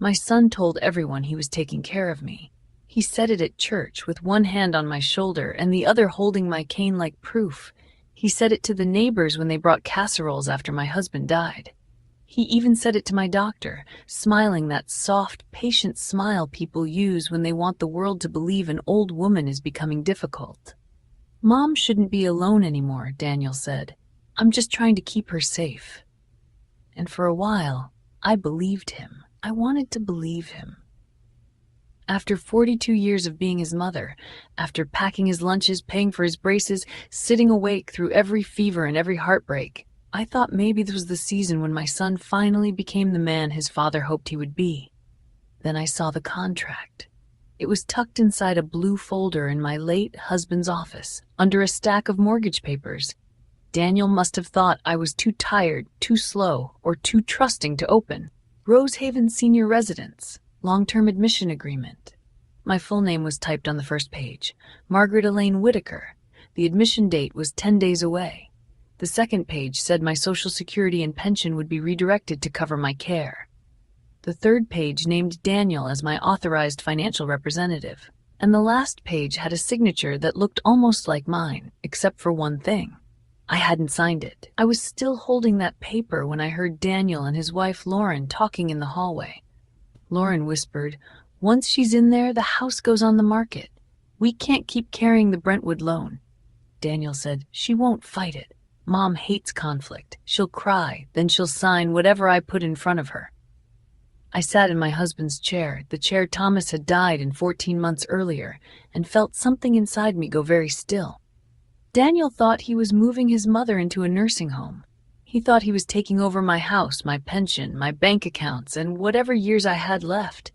My son told everyone he was taking care of me. He said it at church with one hand on my shoulder and the other holding my cane like proof. He said it to the neighbors when they brought casseroles after my husband died. He even said it to my doctor, smiling that soft, patient smile people use when they want the world to believe an old woman is becoming difficult. Mom shouldn't be alone anymore, Daniel said. I'm just trying to keep her safe. And for a while, I believed him. I wanted to believe him. After 42 years of being his mother, after packing his lunches, paying for his braces, sitting awake through every fever and every heartbreak, I thought maybe this was the season when my son finally became the man his father hoped he would be. Then I saw the contract. It was tucked inside a blue folder in my late husband's office, under a stack of mortgage papers. Daniel must have thought I was too tired, too slow, or too trusting to open. Rosehaven Senior Residence, long-term admission agreement. My full name was typed on the first page, Margaret Elaine Whitaker. The admission date was 10 days away. The second page said my Social Security and pension would be redirected to cover my care. The third page named Daniel as my authorized financial representative. And the last page had a signature that looked almost like mine, except for one thing. I hadn't signed it. I was still holding that paper when I heard Daniel and his wife Lauren talking in the hallway. Lauren whispered, "Once she's in there, the house goes on the market. We can't keep carrying the Brentwood loan." Daniel said, "She won't fight it. Mom hates conflict. She'll cry, then she'll sign whatever I put in front of her." I sat in my husband's chair, the chair Thomas had died in 14 months earlier, and felt something inside me go very still. Daniel thought he was moving his mother into a nursing home. He thought he was taking over my house, my pension, my bank accounts, and whatever years I had left.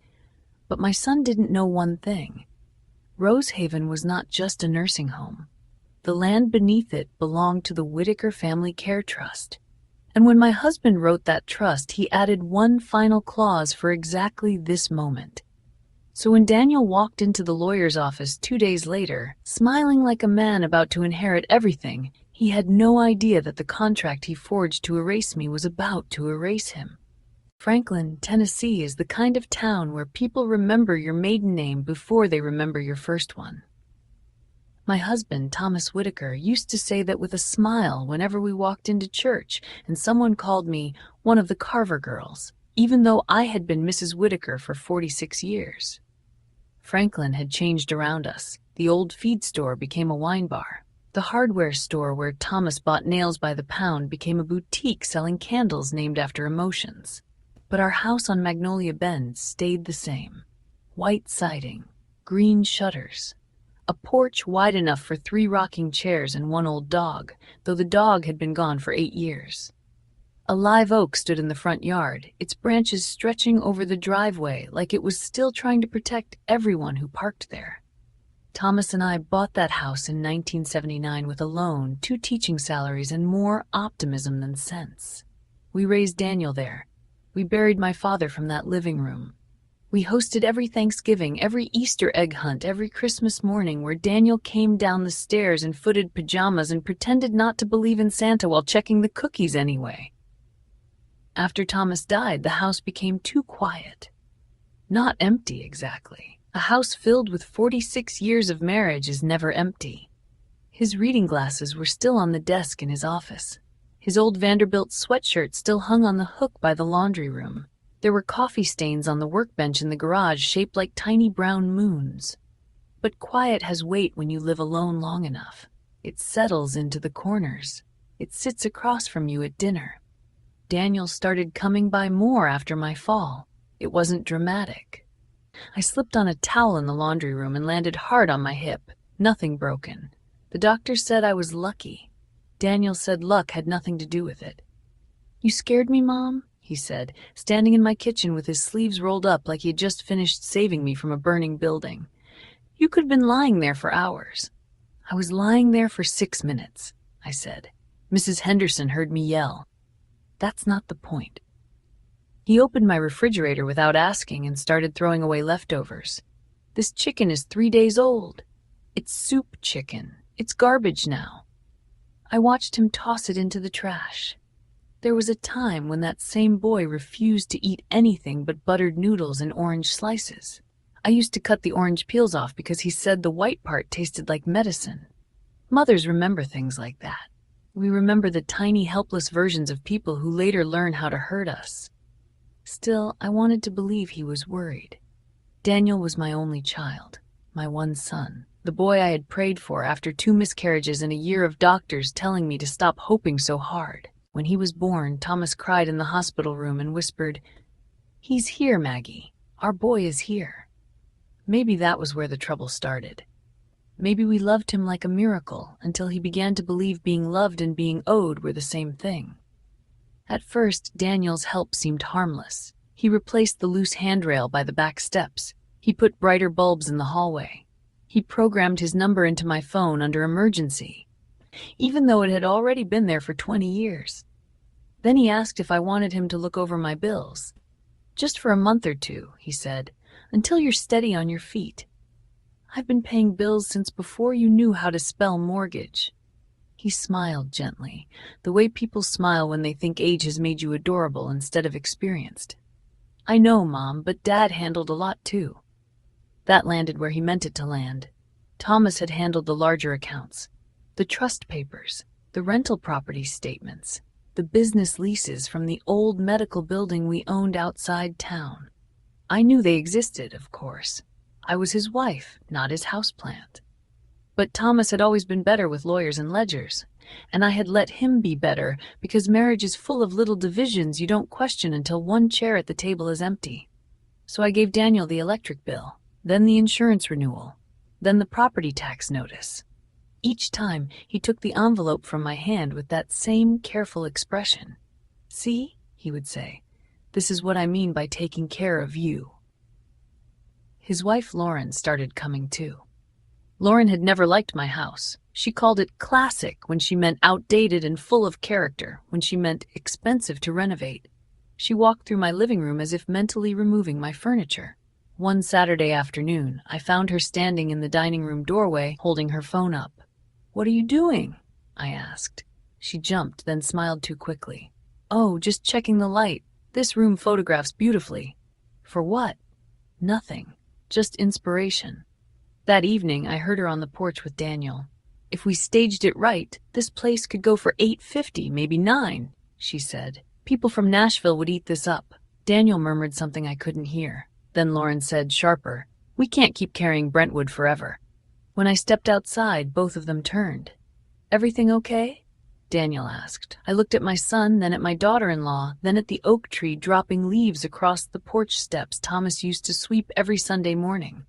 But my son didn't know one thing. Rosehaven was not just a nursing home. The land beneath it belonged to the Whitaker Family Care Trust. And when my husband wrote that trust, he added one final clause for exactly this moment. So when Daniel walked into the lawyer's office 2 days later, smiling like a man about to inherit everything, he had no idea that the contract he forged to erase me was about to erase him. Franklin, Tennessee is the kind of town where people remember your maiden name before they remember your first one. My husband, Thomas Whitaker, used to say that with a smile whenever we walked into church and someone called me one of the Carver girls, even though I had been Mrs. Whitaker for 46 years. Franklin had changed around us. The old feed store became a wine bar. The hardware store where Thomas bought nails by the pound became a boutique selling candles named after emotions. But our house on Magnolia Bend stayed the same. White siding, green shutters, a porch wide enough for 3 rocking chairs and 1 old dog, though the dog had been gone for 8 years. A live oak stood in the front yard, its branches stretching over the driveway like it was still trying to protect everyone who parked there. Thomas and I bought that house in 1979 with a loan, 2 teaching salaries, and more optimism than sense. We raised Daniel there. We buried my father from that living room. We hosted every Thanksgiving, every Easter egg hunt, every Christmas morning where Daniel came down the stairs in footed pajamas and pretended not to believe in Santa while checking the cookies anyway. After Thomas died, the house became too quiet. Not empty, exactly. A house filled with 46 years of marriage is never empty. His reading glasses were still on the desk in his office. His old Vanderbilt sweatshirt still hung on the hook by the laundry room. There were coffee stains on the workbench in the garage shaped like tiny brown moons. But quiet has weight when you live alone long enough. It settles into the corners. It sits across from you at dinner. Daniel started coming by more after my fall. It wasn't dramatic. I slipped on a towel in the laundry room and landed hard on my hip. Nothing broken. The doctor said I was lucky. Daniel said luck had nothing to do with it. "You scared me, Mom?" he said, standing in my kitchen with his sleeves rolled up like he had just finished saving me from a burning building. "You could have been lying there for hours." "I was lying there for 6 minutes," I said. Mrs. Henderson heard me yell. "That's not the point." He opened my refrigerator without asking and started throwing away leftovers. "This chicken is 3 days old. It's soup chicken. It's garbage now." I watched him toss it into the trash. There was a time when that same boy refused to eat anything but buttered noodles and orange slices. I used to cut the orange peels off because he said the white part tasted like medicine. Mothers remember things like that. We remember the tiny, helpless versions of people who later learn how to hurt us. Still, I wanted to believe he was worried. Daniel was my only child, my one son, the boy I had prayed for after 2 miscarriages and a year of doctors telling me to stop hoping so hard. When he was born, Thomas cried in the hospital room and whispered, "He's here, Maggie. Our boy is here." Maybe that was where the trouble started. Maybe we loved him like a miracle until he began to believe being loved and being owed were the same thing. At first, Daniel's help seemed harmless. He replaced the loose handrail by the back steps. He put brighter bulbs in the hallway. He programmed his number into my phone under emergency, even though it had already been there for 20 years. Then he asked if I wanted him to look over my bills. "Just for a month or 2, he said, "until you're steady on your feet. I've been paying bills since before you knew how to spell mortgage." He smiled gently, the way people smile when they think age has made you adorable instead of experienced. "I know, Mom, but Dad handled a lot too." That landed where he meant it to land. Thomas had handled the larger accounts, the trust papers, the rental property statements, the business leases from the old medical building we owned outside town. I knew they existed, of course. I was his wife, not his houseplant. But Thomas had always been better with lawyers and ledgers, and I had let him be better because marriage is full of little divisions you don't question until one chair at the table is empty. So I gave Daniel the electric bill, then the insurance renewal, then the property tax notice. Each time, he took the envelope from my hand with that same careful expression. "See," he would say, "this is what I mean by taking care of you." His wife Lauren started coming too. Lauren had never liked my house. She called it classic when she meant outdated and full of character, when she meant expensive to renovate. She walked through my living room as if mentally removing my furniture. One Saturday afternoon, I found her standing in the dining room doorway, holding her phone up. "What are you doing?" I asked. She jumped, then smiled too quickly. "Oh, just checking the light. This room photographs beautifully." "For what?" "Nothing. Just inspiration." That evening, I heard her on the porch with Daniel. "If we staged it right, this place could go for $8.50, maybe $9, she said. "People from Nashville would eat this up." Daniel murmured something I couldn't hear. Then Lauren said, sharper, "We can't keep carrying Brentwood forever." When I stepped outside, both of them turned. "Everything okay?" Daniel asked. I looked at my son, then at my daughter-in-law, then at the oak tree dropping leaves across the porch steps Thomas used to sweep every Sunday morning.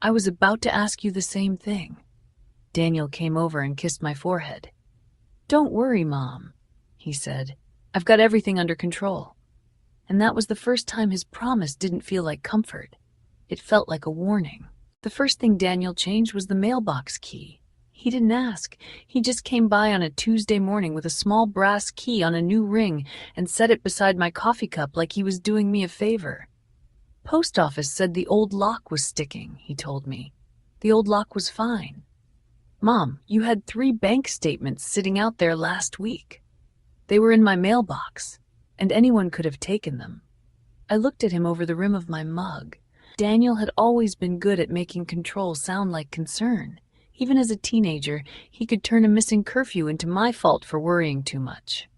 "I was about to ask you the same thing." Daniel came over and kissed my forehead. "Don't worry, Mom," he said. "I've got everything under control." And that was the first time his promise didn't feel like comfort. It felt like a warning. The first thing Daniel changed was the mailbox key. He didn't ask. He just came by on a Tuesday morning with a small brass key on a new ring and set it beside my coffee cup like he was doing me a favor. "Post office said the old lock was sticking," he told me. "The old lock was fine." "Mom, you had 3 bank statements sitting out there last week. They were in my mailbox, and anyone could have taken them." I looked at him over the rim of my mug. Daniel had always been good at making control sound like concern. Even as a teenager, he could turn a missing curfew into my fault for worrying too much.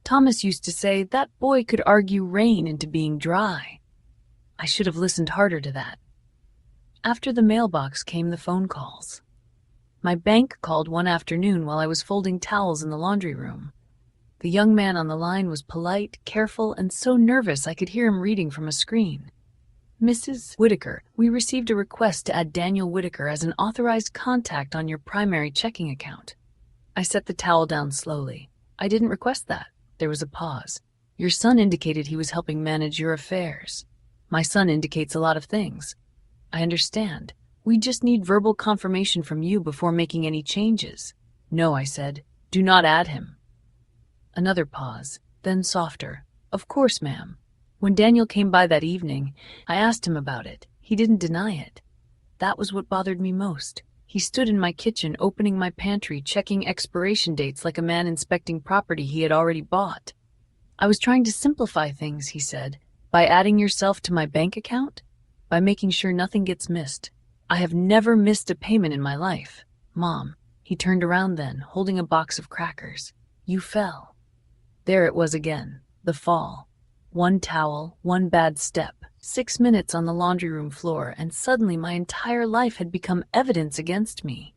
Thomas used to say that boy could argue rain into being dry. I should have listened harder to that. After the mailbox came the phone calls. My bank called one afternoon while I was folding towels in the laundry room. The young man on the line was polite, careful, and so nervous I could hear him reading from a screen. "Mrs. Whitaker, we received a request to add Daniel Whitaker as an authorized contact on your primary checking account." I set the towel down slowly. "I didn't request that." There was a pause. "Your son indicated he was helping manage your affairs." "My son indicates a lot of things." "I understand. We just need verbal confirmation from you before making any changes." "No," I said. "Do not add him." Another pause, then softer. "Of course, ma'am." When Daniel came by that evening, I asked him about it. He didn't deny it. That was what bothered me most. He stood in my kitchen, opening my pantry, checking expiration dates like a man inspecting property he had already bought. I was trying to simplify things, he said, by adding yourself to my bank account, by making sure nothing gets missed. I have never missed a payment in my life. Mom, he turned around then, holding a box of crackers. You fell. There it was again, the fall. One towel, one bad step, 6 minutes on the laundry room floor, and suddenly my entire life had become evidence against me.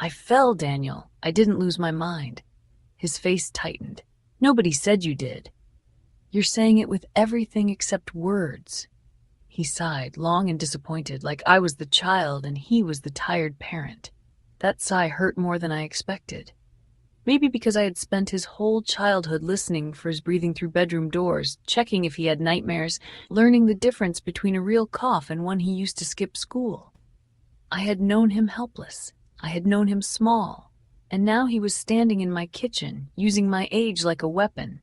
I fell, Daniel. I didn't lose my mind. His face tightened. Nobody said you did. You're saying it with everything except words. He sighed, long and disappointed, like I was the child and he was the tired parent. That sigh hurt more than I expected. Maybe because I had spent his whole childhood listening for his breathing through bedroom doors, checking if he had nightmares, learning the difference between a real cough and one he used to skip school. I had known him helpless. I had known him small. And now he was standing in my kitchen, using my age like a weapon.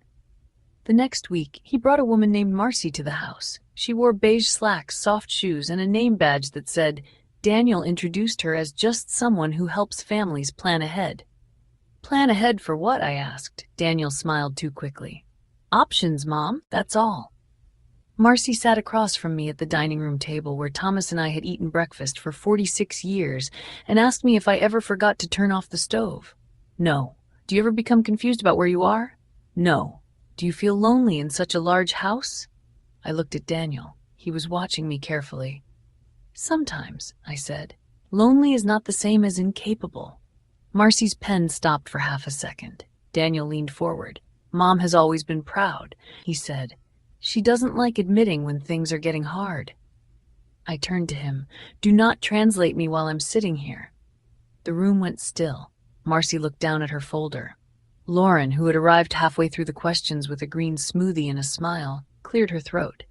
The next week, he brought a woman named Marcy to the house. She wore beige slacks, soft shoes, and a name badge that said, Daniel introduced her as just someone who helps families plan ahead. Plan ahead for what? I asked. Daniel smiled too quickly. Options, Mom, that's all. Marcy sat across from me at the dining room table where Thomas and I had eaten breakfast for 46 years and asked me if I ever forgot to turn off the stove. No. Do you ever become confused about where you are? No. Do you feel lonely in such a large house? I looked at Daniel. He was watching me carefully. Sometimes, I said. Lonely is not the same as incapable. Marcy's pen stopped for half a second. Daniel leaned forward. Mom has always been proud, he said. She doesn't like admitting when things are getting hard. I turned to him. Do not translate me while I'm sitting here. The room went still. Marcy looked down at her folder. Lauren, who had arrived halfway through the questions with a green smoothie and a smile, cleared her throat.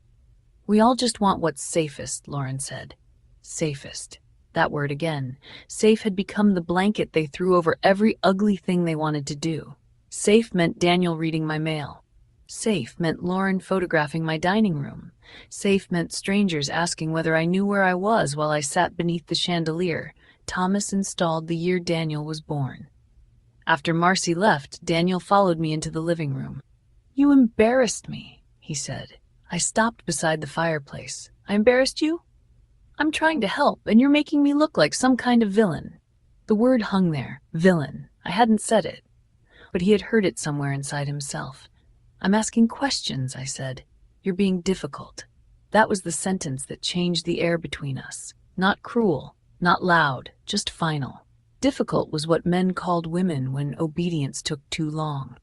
We all just want what's safest, Lauren said. Safest. That word again. Safe had become the blanket they threw over every ugly thing they wanted to do. Safe meant Daniel reading my mail. Safe meant Lauren photographing my dining room. Safe meant strangers asking whether I knew where I was while I sat beneath the chandelier Thomas installed the year Daniel was born. After Marcy left, Daniel followed me into the living room. You embarrassed me, he said. I stopped beside the fireplace. I embarrassed you? I'm trying to help, and you're making me look like some kind of villain. The word hung there, villain. I hadn't said it, but he had heard it somewhere inside himself. I'm asking questions, I said. You're being difficult. That was the sentence that changed the air between us. Not cruel, not loud, just final. Difficult was what men called women when obedience took too long.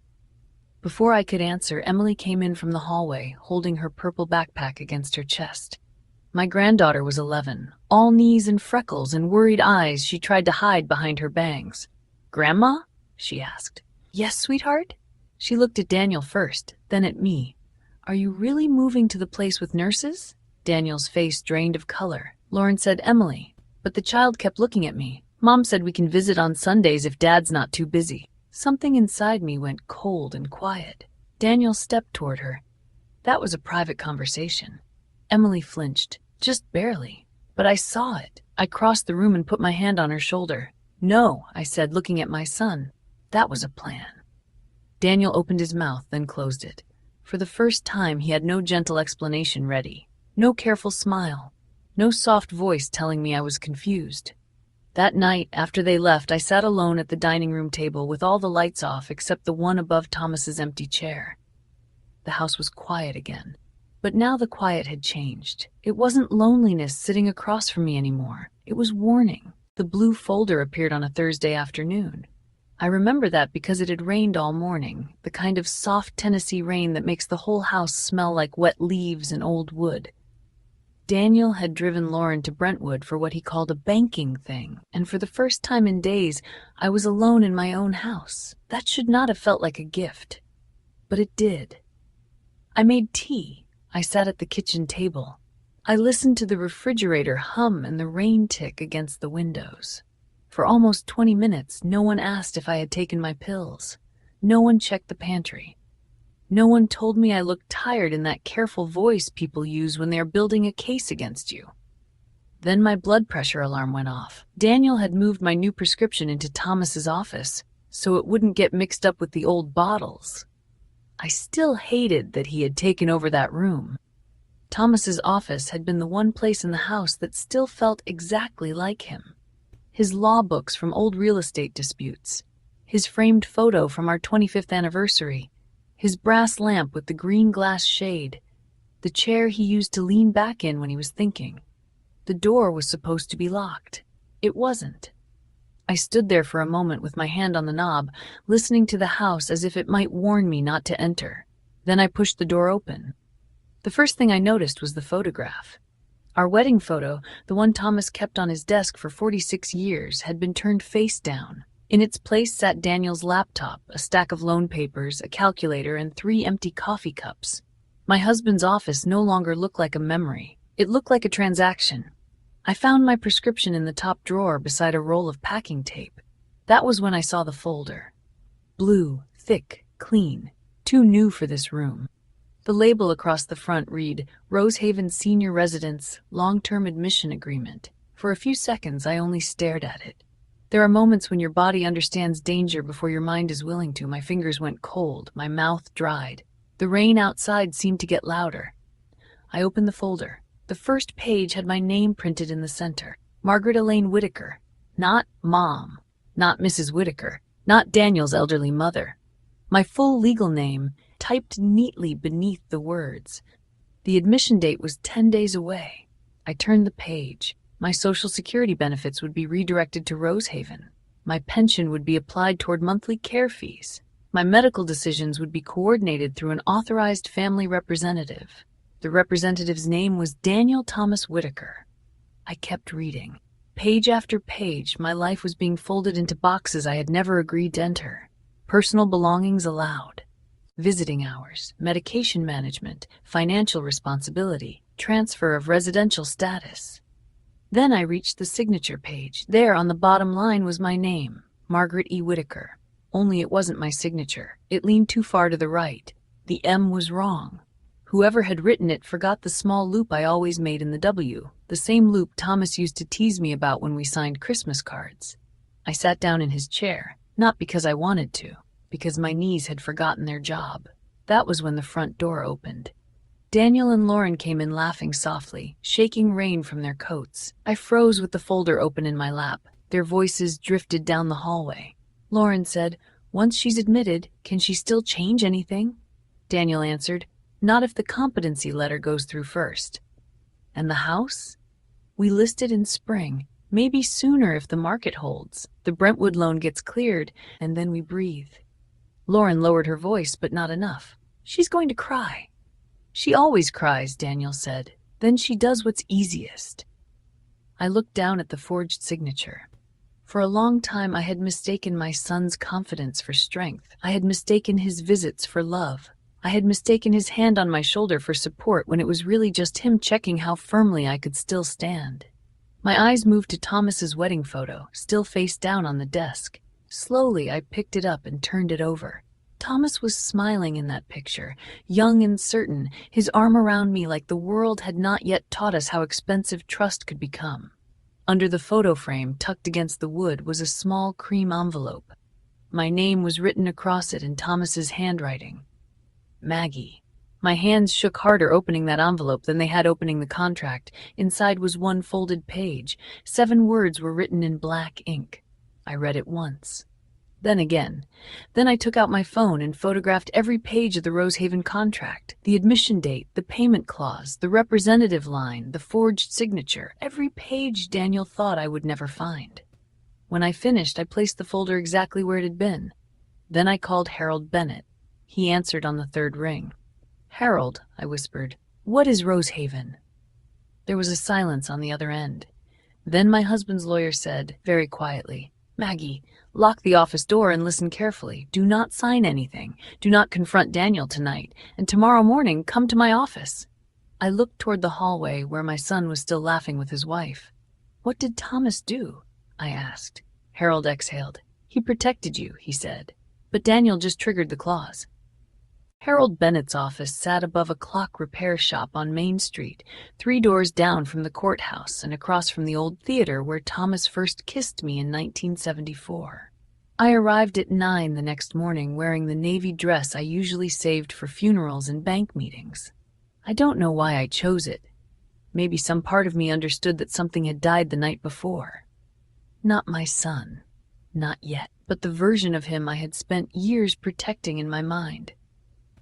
Before I could answer, Emily came in from the hallway, holding her purple backpack against her chest. My granddaughter was 11, all knees and freckles and worried eyes she tried to hide behind her bangs. Grandma? She asked. Yes, sweetheart? She looked at Daniel first, then at me. Are you really moving to the place with nurses? Daniel's face drained of color. Lauren said, Emily. But the child kept looking at me. Mom said we can visit on Sundays if Dad's not too busy. Something inside me went cold and quiet. Daniel stepped toward her. That was a private conversation. Emily flinched. Just barely. But I saw it. I crossed the room and put my hand on her shoulder. No, I said, looking at my son. That was a plan. Daniel opened his mouth, then closed it. For the first time, he had no gentle explanation ready. No careful smile. No soft voice telling me I was confused. That night, after they left, I sat alone at the dining room table with all the lights off except the one above Thomas's empty chair. The house was quiet again. But now the quiet had changed. It wasn't loneliness sitting across from me anymore. It was warning. The blue folder appeared on a Thursday afternoon. I remember that because it had rained all morning, the kind of soft Tennessee rain that makes the whole house smell like wet leaves and old wood. Daniel had driven Lauren to Brentwood for what he called a banking thing, and for the first time in days, I was alone in my own house. That should not have felt like a gift. But it did. I made tea. I sat at the kitchen table. I listened to the refrigerator hum and the rain tick against the windows. For almost 20 minutes, no one asked if I had taken my pills. No one checked the pantry. No one told me I looked tired in that careful voice people use when they are building a case against you. Then my blood pressure alarm went off. Daniel had moved my new prescription into Thomas's office, so it wouldn't get mixed up with the old bottles. I still hated that he had taken over that room. Thomas's office had been the one place in the house that still felt exactly like him. His law books from old real estate disputes, his framed photo from our 25th anniversary, his brass lamp with the green glass shade, the chair he used to lean back in when he was thinking. The door was supposed to be locked. It wasn't. I stood there for a moment with my hand on the knob, listening to the house as if it might warn me not to enter. Then I pushed the door open. The first thing I noticed was the photograph. Our wedding photo, the one Thomas kept on his desk for 46 years, had been turned face down. In its place sat Daniel's laptop, a stack of loan papers, a calculator, and 3 empty coffee cups. My husband's office no longer looked like a memory. It looked like a transaction. I found my prescription in the top drawer beside a roll of packing tape. That was when I saw the folder. Blue, thick, clean, too new for this room. The label across the front read, Rosehaven Senior Residence, Long-Term Admission Agreement. For a few seconds, I only stared at it. There are moments when your body understands danger before your mind is willing to. My fingers went cold, my mouth dried. The rain outside seemed to get louder. I opened the folder. The first page had my name printed in the center. Margaret Elaine Whitaker. Not Mom. Not Mrs. Whitaker. Not Daniel's elderly mother. My full legal name, typed neatly beneath the words. The admission date was 10 days away. I turned the page. My Social Security benefits would be redirected to Rosehaven. My pension would be applied toward monthly care fees. My medical decisions would be coordinated through an authorized family representative. The representative's name was Daniel Thomas Whitaker. I kept reading. Page after page, my life was being folded into boxes I had never agreed to enter. Personal belongings allowed. Visiting hours, medication management, financial responsibility, transfer of residential status. Then I reached the signature page. There on the bottom line was my name, Margaret E. Whitaker. Only it wasn't my signature. It leaned too far to the right. The M was wrong. Whoever had written it forgot the small loop I always made in the W, the same loop Thomas used to tease me about when we signed Christmas cards. I sat down in his chair, not because I wanted to, because my knees had forgotten their job. That was when the front door opened. Daniel and Lauren came in laughing softly, shaking rain from their coats. I froze with the folder open in my lap. Their voices drifted down the hallway. Lauren said, "Once she's admitted, can she still change anything?" Daniel answered, "Not if the competency letter goes through first." And the house? We listed in spring, maybe sooner if the market holds. The Brentwood loan gets cleared, and then we breathe. Lauren lowered her voice, but not enough. "She's going to cry." "She always cries," Daniel said. "Then she does what's easiest." I looked down at the forged signature. For a long time I had mistaken my son's confidence for strength. I had mistaken his visits for love. I had mistaken his hand on my shoulder for support when it was really just him checking how firmly I could still stand. My eyes moved to Thomas's wedding photo, still face down on the desk. Slowly, I picked it up and turned it over. Thomas was smiling in that picture, young and certain, his arm around me like the world had not yet taught us how expensive trust could become. Under the photo frame, tucked against the wood, was a small cream envelope. My name was written across it in Thomas's handwriting. Maggie. My hands shook harder opening that envelope than they had opening the contract. Inside was one folded page. 7 words were written in black ink. I read it once. Then again. Then I took out my phone and photographed every page of the Rosehaven contract. The admission date, the payment clause, the representative line, the forged signature. Every page Daniel thought I would never find. When I finished, I placed the folder exactly where it had been. Then I called Harold Bennett. He answered on the 3rd ring. "Harold," I whispered, "what is Rosehaven?" There was a silence on the other end. Then my husband's lawyer said, very quietly, "Maggie, lock the office door and listen carefully. Do not sign anything. Do not confront Daniel tonight. And tomorrow morning, come to my office." I looked toward the hallway where my son was still laughing with his wife. "What did Thomas do?" I asked. Harold exhaled. "He protected you," he said. "But Daniel just triggered the clause." Harold Bennett's office sat above a clock repair shop on Main Street, 3 doors down from the courthouse and across from the old theater where Thomas first kissed me in 1974. I arrived at 9 the next morning wearing the navy dress I usually saved for funerals and bank meetings. I don't know why I chose it. Maybe some part of me understood that something had died the night before. Not my son. Not yet. But the version of him I had spent years protecting in my mind.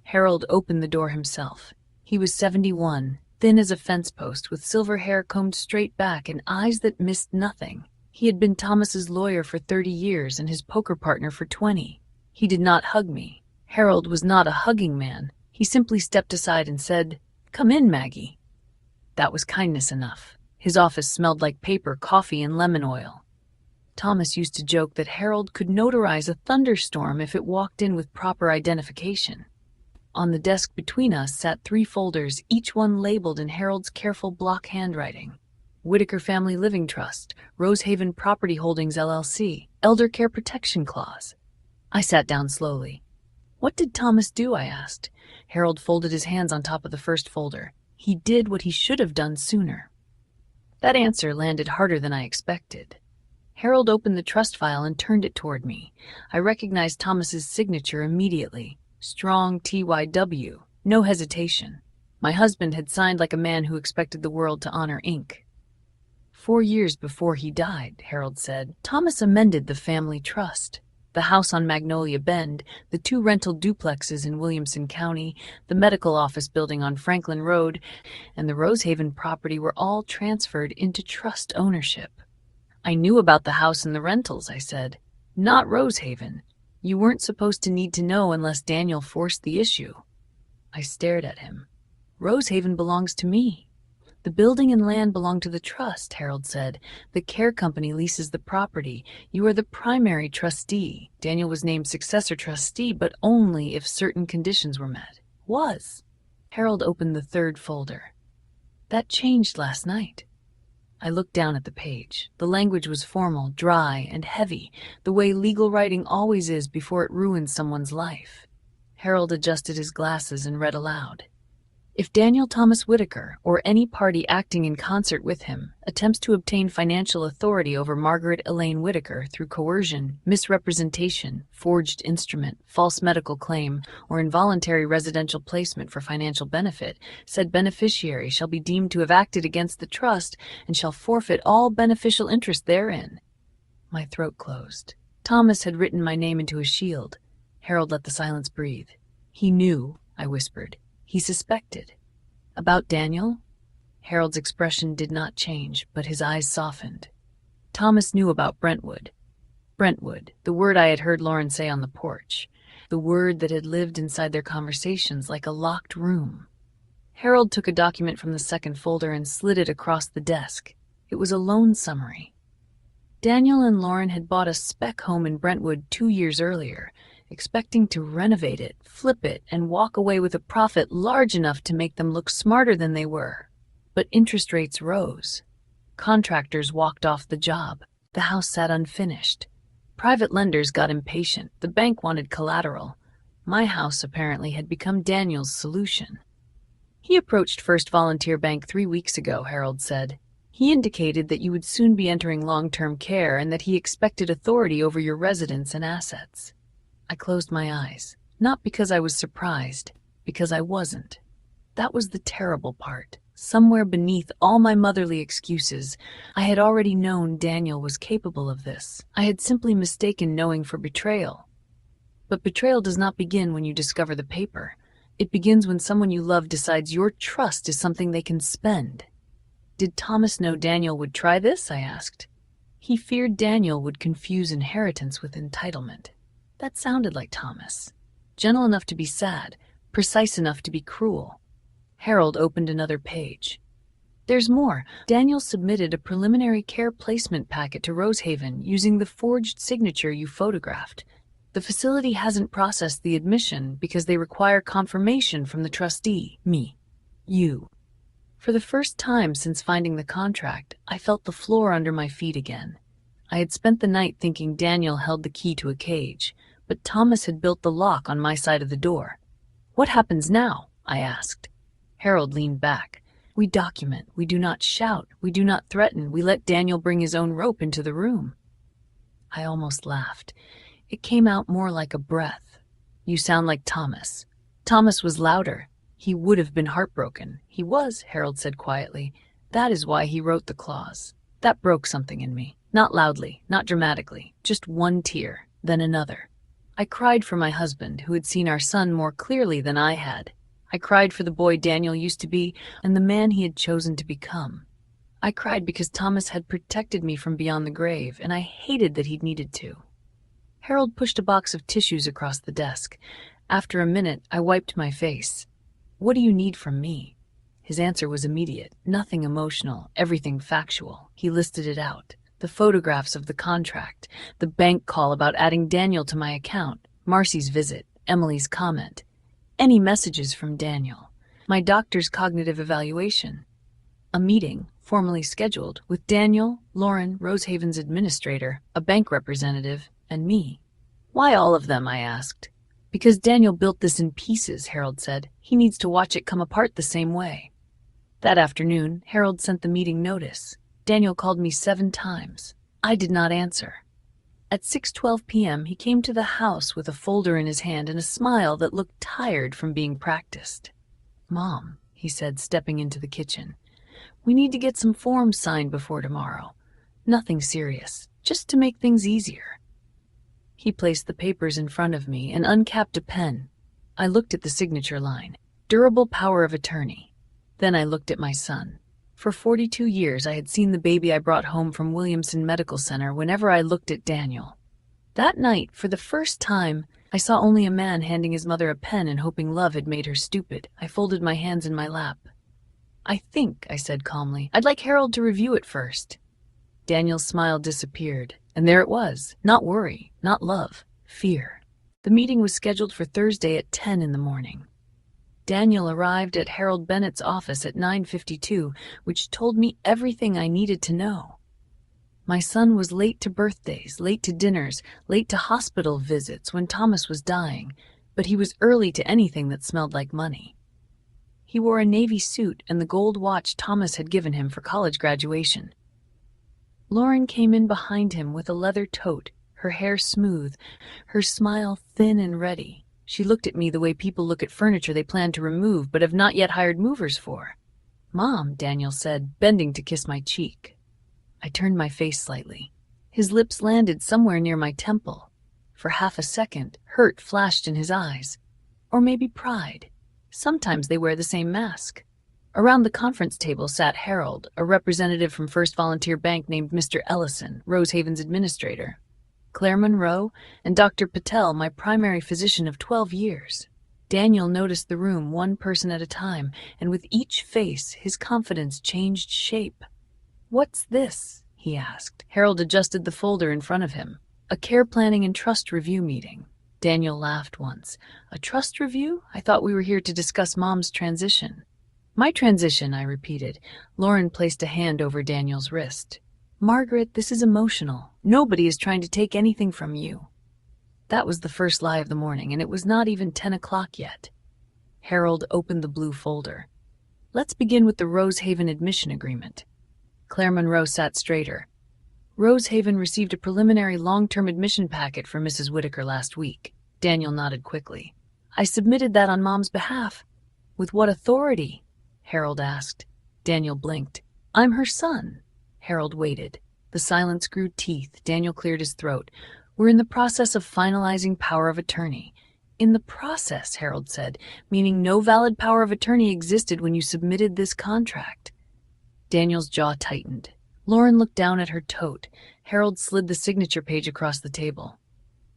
Harold opened the door himself. He was 71, thin as a fence post, with silver hair combed straight back and eyes that missed nothing. He had been Thomas's lawyer for 30 years and his poker partner for 20. He did not hug me. Harold was not a hugging man. He simply stepped aside and said, "Come in, Maggie." That was kindness enough. His office smelled like paper, coffee, and lemon oil. Thomas used to joke that Harold could notarize a thunderstorm if it walked in with proper identification. On the desk between us sat 3 folders, each one labeled in Harold's careful block handwriting. Whitaker Family Living Trust, Rosehaven Property Holdings LLC, Elder Care Protection Clause. I sat down slowly. "What did Thomas do?" I asked. Harold folded his hands on top of the first folder. "He did what he should have done sooner." That answer landed harder than I expected. Harold opened the trust file and turned it toward me. I recognized Thomas's signature immediately. Strong TYW. No hesitation. My husband had signed like a man who expected the world to honor ink. 4 years before he died, Harold said, Thomas amended the family trust. The house on Magnolia Bend, the 2 rental duplexes in Williamson County, the medical office building on Franklin Road, and the Rosehaven property were all transferred into trust ownership. "I knew about the house and the rentals," I said. "Not Rosehaven. You weren't supposed to need to know unless Daniel forced the issue." I stared at him. "Rosehaven belongs to me." "The building and land belong to the trust," Harold said. "The care company leases the property. You are the primary trustee. Daniel was named successor trustee, but only if certain conditions were met." "Was." Harold opened the 3rd folder. "That changed last night." I looked down at the page. The language was formal, dry, and heavy, the way legal writing always is before it ruins someone's life. Harold adjusted his glasses and read aloud. "If Daniel Thomas Whitaker, or any party acting in concert with him, attempts to obtain financial authority over Margaret Elaine Whitaker through coercion, misrepresentation, forged instrument, false medical claim, or involuntary residential placement for financial benefit, said beneficiary shall be deemed to have acted against the trust and shall forfeit all beneficial interest therein." My throat closed. Thomas had written my name into a shield. Harold let the silence breathe. "He knew," I whispered. "He suspected." "About Daniel?" Harold's expression did not change, but his eyes softened. "Thomas knew about Brentwood." Brentwood, the word I had heard Lauren say on the porch. The word that had lived inside their conversations like a locked room. Harold took a document from the 2nd folder and slid it across the desk. It was a loan summary. Daniel and Lauren had bought a spec home in Brentwood 2 years earlier, expecting to renovate it, flip it, and walk away with a profit large enough to make them look smarter than they were. But interest rates rose. Contractors walked off the job. The house sat unfinished. Private lenders got impatient. The bank wanted collateral. My house apparently had become Daniel's solution. "He approached First Volunteer Bank 3 weeks ago," Harold said. "He indicated that you would soon be entering long-term care and that he expected authority over your residence and assets." I closed my eyes, not because I was surprised, because I wasn't. That was the terrible part. Somewhere beneath all my motherly excuses, I had already known Daniel was capable of this. I had simply mistaken knowing for betrayal. But betrayal does not begin when you discover the paper. It begins when someone you love decides your trust is something they can spend. "Did Thomas know Daniel would try this?" I asked. "He feared Daniel would confuse inheritance with entitlement." That sounded like Thomas. Gentle enough to be sad, precise enough to be cruel. Harold opened another page. "There's more. Daniel submitted a preliminary care placement packet to Rosehaven using the forged signature you photographed. The facility hasn't processed the admission because they require confirmation from the trustee, me, you." For the first time since finding the contract, I felt the floor under my feet again. I had spent the night thinking Daniel held the key to a cage, but Thomas had built the lock on my side of the door. "What happens now?" I asked. Harold leaned back. "We document. We do not shout. We do not threaten. We let Daniel bring his own rope into the room." I almost laughed. It came out more like a breath. "You sound like Thomas." Thomas was louder. "He would have been heartbroken." "He was," Harold said quietly. "That is why he wrote the clause." That broke something in me. Not loudly, not dramatically, just one tear, then another. I cried for my husband, who had seen our son more clearly than I had. I cried for the boy Daniel used to be and the man he had chosen to become. I cried because Thomas had protected me from beyond the grave, and I hated that he'd needed to. Harold pushed a box of tissues across the desk. After a minute, I wiped my face. "What do you need from me?" His answer was immediate, nothing emotional, everything factual. He listed it out. The photographs of the contract, the bank call about adding Daniel to my account, Marcy's visit, Emily's comment, any messages from Daniel, my doctor's cognitive evaluation, a meeting, formally scheduled, with Daniel, Lauren, Rosehaven's administrator, a bank representative, and me. "Why all of them?" I asked. "Because Daniel built this in pieces," Harold said. "He needs to watch it come apart the same way." That afternoon, Harold sent the meeting notice. Daniel called me 7 times. I did not answer. At 6:12 p.m., he came to the house with a folder in his hand and a smile that looked tired from being practiced. "Mom," he said, stepping into the kitchen, "we need to get some forms signed before tomorrow. Nothing serious, just to make things easier." He placed the papers in front of me and uncapped a pen. I looked at the signature line, "Durable power of attorney." Then I looked at my son. For 42 years, I had seen the baby I brought home from Williamson Medical Center whenever I looked at Daniel. That night, for the first time, I saw only a man handing his mother a pen and hoping love had made her stupid. I folded my hands in my lap. "I think," I said calmly, "I'd like Harold to review it first." Daniel's smile disappeared, and there it was. Not worry, not love, fear. The meeting was scheduled for Thursday at 10 in the morning. Daniel arrived at Harold Bennett's office at 9:52, which told me everything I needed to know. My son was late to birthdays, late to dinners, late to hospital visits when Thomas was dying, but he was early to anything that smelled like money. He wore a navy suit and the gold watch Thomas had given him for college graduation. Lauren came in behind him with a leather tote, her hair smooth, her smile thin and ready. She looked at me the way people look at furniture they plan to remove but have not yet hired movers for. "Mom," Daniel said, bending to kiss my cheek. I turned my face slightly. His lips landed somewhere near my temple. For half a second, hurt flashed in his eyes. Or maybe pride. Sometimes they wear the same mask. Around the conference table sat Harold, a representative from First Volunteer Bank named Mr. Ellison, Rosehaven's administrator, Claire Monroe, and Dr. Patel, my primary physician of 12 years. Daniel noticed the room one person at a time, and with each face, his confidence changed shape. "What's this?" he asked. Harold adjusted the folder in front of him. "A care planning and trust review meeting." Daniel laughed once. "A trust review? I thought we were here to discuss Mom's transition." "My transition," I repeated. Lauren placed a hand over Daniel's wrist. "Margaret, this is emotional. Nobody is trying to take anything from you." That was the first lie of the morning, and it was not even 10 o'clock yet. Harold opened the blue folder. "Let's begin with the Rosehaven admission agreement." Claire Monroe sat straighter. "Rosehaven received a preliminary long-term admission packet from Mrs. Whitaker last week." Daniel nodded quickly. "I submitted that on Mom's behalf." "With what authority?" Harold asked. Daniel blinked. "I'm her son." Harold waited. The silence grew teeth. Daniel cleared his throat. "We're in the process of finalizing power of attorney." "In the process," Harold said, "meaning no valid power of attorney existed when you submitted this contract." Daniel's jaw tightened. Lauren looked down at her tote. Harold slid the signature page across the table.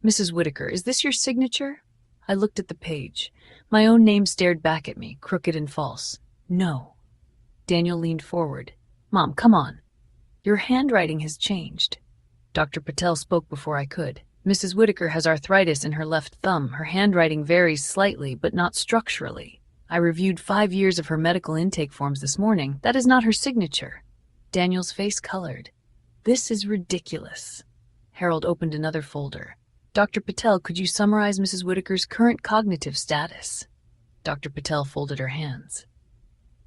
"Mrs. Whitaker, is this your signature?" I looked at the page. My own name stared back at me, crooked and false. "No." Daniel leaned forward. "Mom, come on. Your handwriting has changed." Dr. Patel spoke before I could. "Mrs. Whitaker has arthritis in her left thumb. Her handwriting varies slightly, but not structurally. I reviewed 5 years of her medical intake forms this morning. That is not her signature." Daniel's face colored. "This is ridiculous." Harold opened another folder. "Dr. Patel, could you summarize Mrs. Whitaker's current cognitive status?" Dr. Patel folded her hands.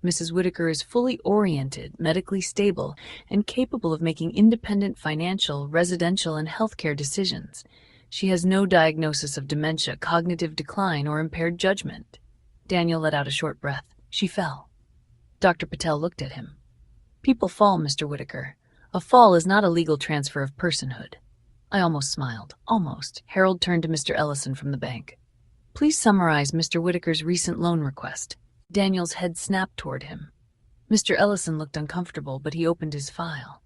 "Mrs. Whitaker is fully oriented, medically stable, and capable of making independent financial, residential, and healthcare decisions. She has no diagnosis of dementia, cognitive decline, or impaired judgment. Daniel let out a short breath. She fell. Dr. Patel looked at him. People fall, Mr. Whitaker. A fall is not a legal transfer of personhood. I almost smiled. Almost. Harold turned to Mr. Ellison from the bank. Please summarize Mr. Whitaker's recent loan request. Daniel's head snapped toward him. Mr. Ellison looked uncomfortable, but he opened his file.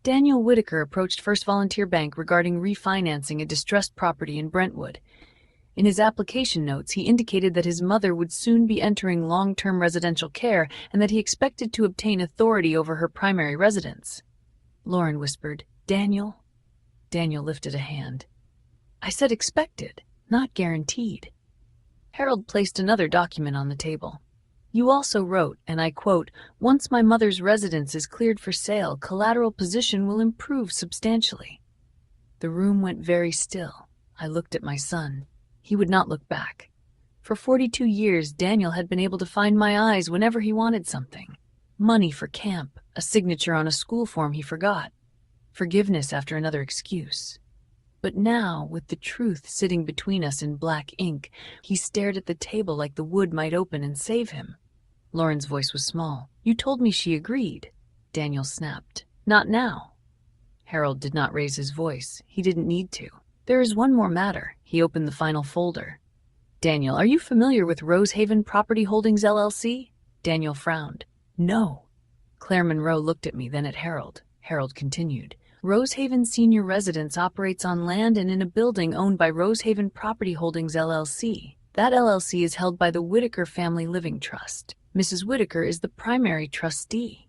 Daniel Whitaker approached First Volunteer Bank regarding refinancing a distressed property in Brentwood. In his application notes, he indicated that his mother would soon be entering long-term residential care and that he expected to obtain authority over her primary residence. Lauren whispered, Daniel? Daniel lifted a hand. I said expected, not guaranteed. Harold placed another document on the table. You also wrote, and I quote, once my mother's residence is cleared for sale, collateral position will improve substantially. The room went very still. I looked at my son. He would not look back. For 42 years, Daniel had been able to find my eyes whenever he wanted something. Money for camp, a signature on a school form he forgot, forgiveness after another excuse. But now, with the truth sitting between us in black ink, he stared at the table like the wood might open and save him. Lauren's voice was small. You told me she agreed. Daniel snapped. Not now. Harold did not raise his voice. He didn't need to. There is one more matter. He opened the final folder. Daniel, are you familiar with Rosehaven Property Holdings, LLC? Daniel frowned. No. Claire Monroe looked at me, then at Harold. Harold continued. Rosehaven Senior Residence operates on land and in a building owned by Rosehaven Property Holdings, LLC. That LLC is held by the Whitaker Family Living Trust. Mrs. Whitaker is the primary trustee.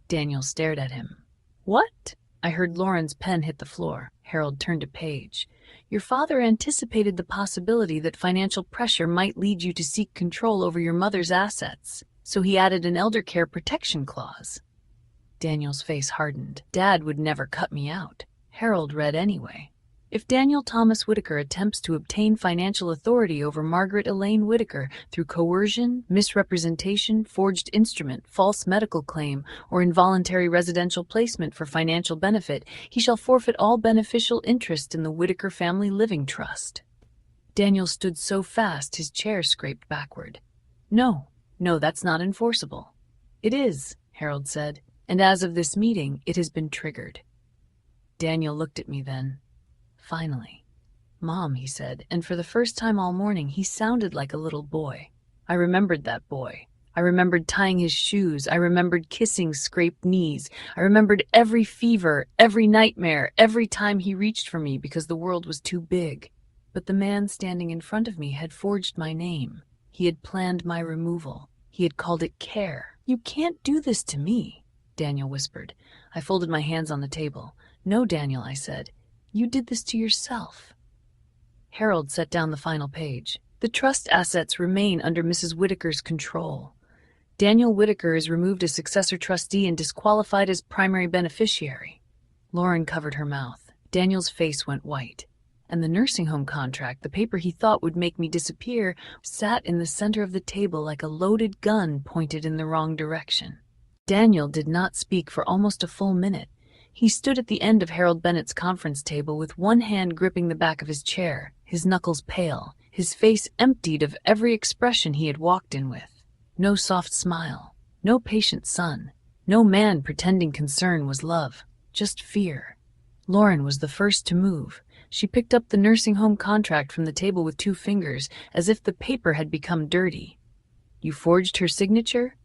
Daniel stared at him. What? I heard Lauren's pen hit the floor. Harold turned a page. Your father anticipated the possibility that financial pressure might lead you to seek control over your mother's assets, so he added an elder care protection clause. Daniel's face hardened. Dad would never cut me out. Harold read anyway. If Daniel Thomas Whitaker attempts to obtain financial authority over Margaret Elaine Whitaker through coercion, misrepresentation, forged instrument, false medical claim, or involuntary residential placement for financial benefit, he shall forfeit all beneficial interest in the Whitaker Family Living Trust. Daniel stood so fast his chair scraped backward. No, that's not enforceable. It is, Harold said, and as of this meeting, it has been triggered. Daniel looked at me then. Finally. Mom, he said, and for the first time all morning he sounded like a little boy. I remembered that boy. I remembered tying his shoes. I remembered kissing scraped knees. I remembered every fever, every nightmare, every time he reached for me because the world was too big. But the man standing in front of me had forged my name. He had planned my removal. He had called it care. You can't do this to me, Daniel whispered. I folded my hands on the table. No, Daniel, I said. You did this to yourself. Harold set down the final page. The trust assets remain under Mrs. Whitaker's control. Daniel Whitaker is removed as successor trustee and disqualified as primary beneficiary. Lauren covered her mouth. Daniel's face went white. And the nursing home contract, the paper he thought would make me disappear, sat in the center of the table like a loaded gun pointed in the wrong direction. Daniel did not speak for almost a full minute. He stood at the end of Harold Bennett's conference table with one hand gripping the back of his chair, his knuckles pale, his face emptied of every expression he had walked in with. No soft smile, no patient son, no man pretending concern was love, just fear. Lauren was the first to move. She picked up the nursing home contract from the table with 2 fingers, as if the paper had become dirty. You forged her signature?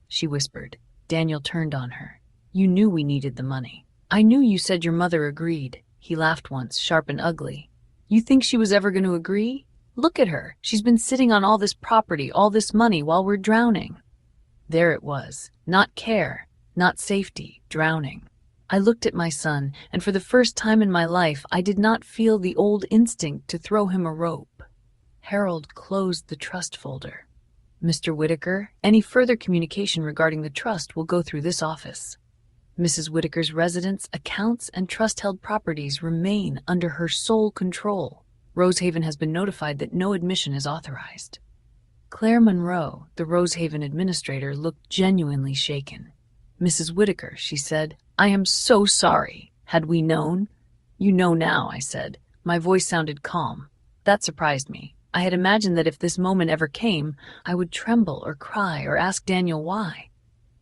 She whispered. Daniel turned on her. You knew we needed the money. I knew you said your mother agreed. He laughed once, sharp and ugly. You think she was ever going to agree? Look at her. She's been sitting on all this property, all this money, while we're drowning. There it was. Not care, not safety, drowning. I looked at my son, and for the first time in my life, I did not feel the old instinct to throw him a rope. Harold closed the trust folder. Mr. Whitaker, any further communication regarding the trust will go through this office. Mrs. Whitaker's residence, accounts, and trust-held properties remain under her sole control. Rosehaven has been notified that no admission is authorized. Claire Monroe, the Rosehaven administrator, looked genuinely shaken. Mrs. Whitaker, she said, I am so sorry. Had we known? You know now, I said. My voice sounded calm. That surprised me. I had imagined that if this moment ever came, I would tremble or cry or ask Daniel why.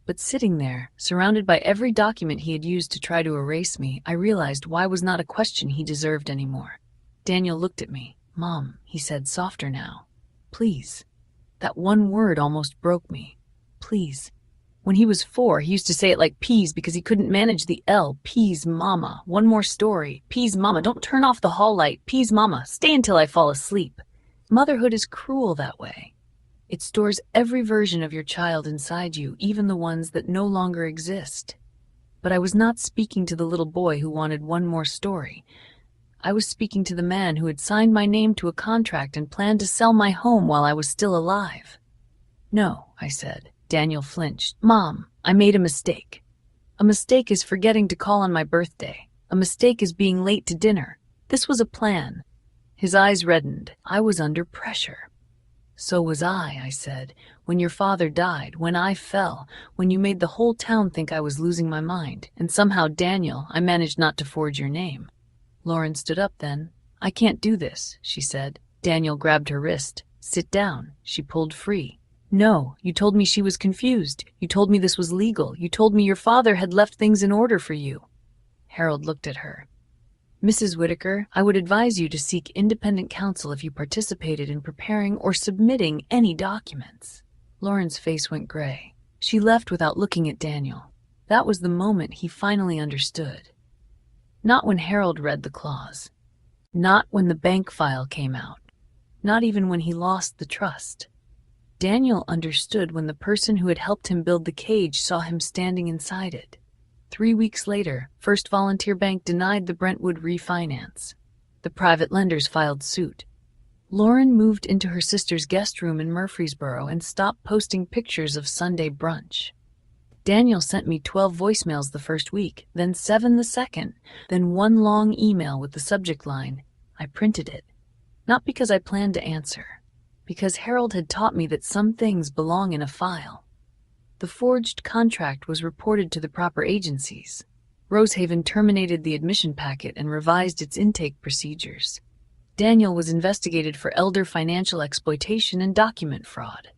But sitting there, surrounded by every document he had used to try to erase me, I realized why was not a question he deserved anymore. Daniel looked at me. Mom, he said, softer now. Please. That one word almost broke me. Please. When he was 4, he used to say it like peas because he couldn't manage the L. Peas, mama. One more story. Peas, mama. Don't turn off the hall light. Peas, mama. Stay until I fall asleep. Motherhood is cruel that way. It stores every version of your child inside you, even the ones that no longer exist. But I was not speaking to the little boy who wanted one more story. I was speaking to the man who had signed my name to a contract and planned to sell my home while I was still alive. No, I said. Daniel flinched. Mom, I made a mistake. A mistake is forgetting to call on my birthday. A mistake is being late to dinner. This was a plan. His eyes reddened. I was under pressure. So was I said. When your father died, when I fell, when you made the whole town think I was losing my mind, and somehow, Daniel, I managed not to forge your name. Lauren stood up then. I can't do this, she said. Daniel grabbed her wrist. Sit down. She pulled free. No, you told me she was confused. You told me this was legal. You told me your father had left things in order for you. Harold looked at her. Mrs. Whitaker, I would advise you to seek independent counsel if you participated in preparing or submitting any documents. Lauren's face went gray. She left without looking at Daniel. That was the moment he finally understood. Not when Harold read the clause. Not when the bank file came out. Not even when he lost the trust. Daniel understood when the person who had helped him build the cage saw him standing inside it. 3 weeks later, First Volunteer Bank denied the Brentwood refinance. The private lenders filed suit. Lauren moved into her sister's guest room in Murfreesboro and stopped posting pictures of Sunday brunch. Daniel sent me 12 voicemails the first week, then 7 the second, then one long email with the subject line. I printed it. Not because I planned to answer. Because Harold had taught me that some things belong in a file. The forged contract was reported to the proper agencies. Rosehaven terminated the admission packet and revised its intake procedures. Daniel was investigated for elder financial exploitation and document fraud.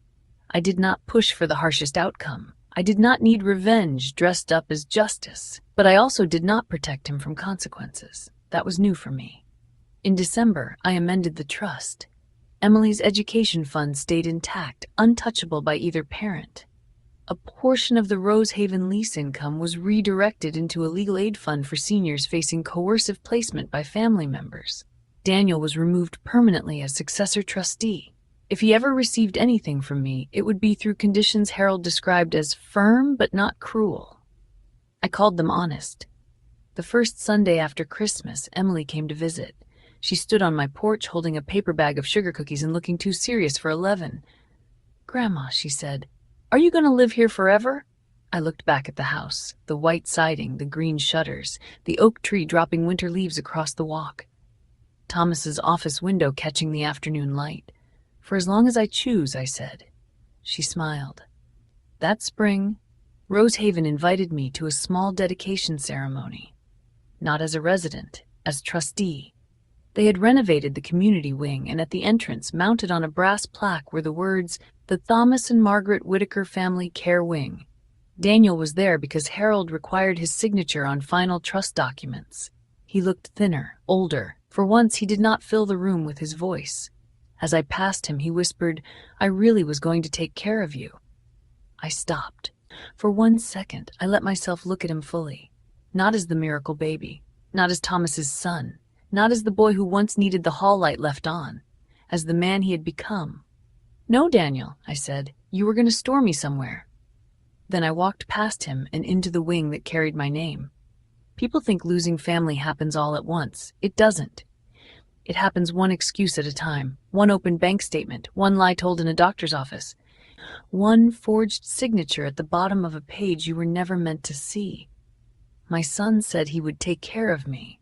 I did not push for the harshest outcome. I did not need revenge dressed up as justice, but I also did not protect him from consequences. That was new for me. In December, I amended the trust. Emily's education fund stayed intact, untouchable by either parent. A portion of the Rosehaven lease income was redirected into a legal aid fund for seniors facing coercive placement by family members. Daniel was removed permanently as successor trustee. If he ever received anything from me, it would be through conditions Harold described as firm but not cruel. I called them honest. The first Sunday after Christmas, Emily came to visit. She stood on my porch holding a paper bag of sugar cookies and looking too serious for 11. Grandma, she said, are you going to live here forever? I looked back at the house, the white siding, the green shutters, the oak tree dropping winter leaves across the walk. Thomas's office window catching the afternoon light. For as long as I choose, I said. She smiled. That spring, Rosehaven invited me to a small dedication ceremony. Not as a resident, as trustee. They had renovated the community wing, and at the entrance, mounted on a brass plaque, were the words, "The Thomas and Margaret Whitaker Family Care Wing." Daniel was there because Harold required his signature on final trust documents. He looked thinner, older. For once, he did not fill the room with his voice. As I passed him, he whispered, I really was going to take care of you. I stopped. For 1 second, I let myself look at him fully. Not as the miracle baby, not as Thomas's son, not as the boy who once needed the hall light left on, as the man he had become. No, Daniel, I said, you were going to store me somewhere. Then I walked past him and into the wing that carried my name. People think losing family happens all at once. It doesn't. It happens one excuse at a time, one open bank statement, one lie told in a doctor's office, one forged signature at the bottom of a page you were never meant to see. My son said he would take care of me.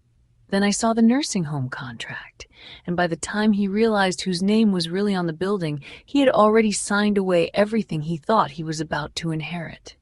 Then I saw the nursing home contract, and by the time he realized whose name was really on the building, he had already signed away everything he thought he was about to inherit.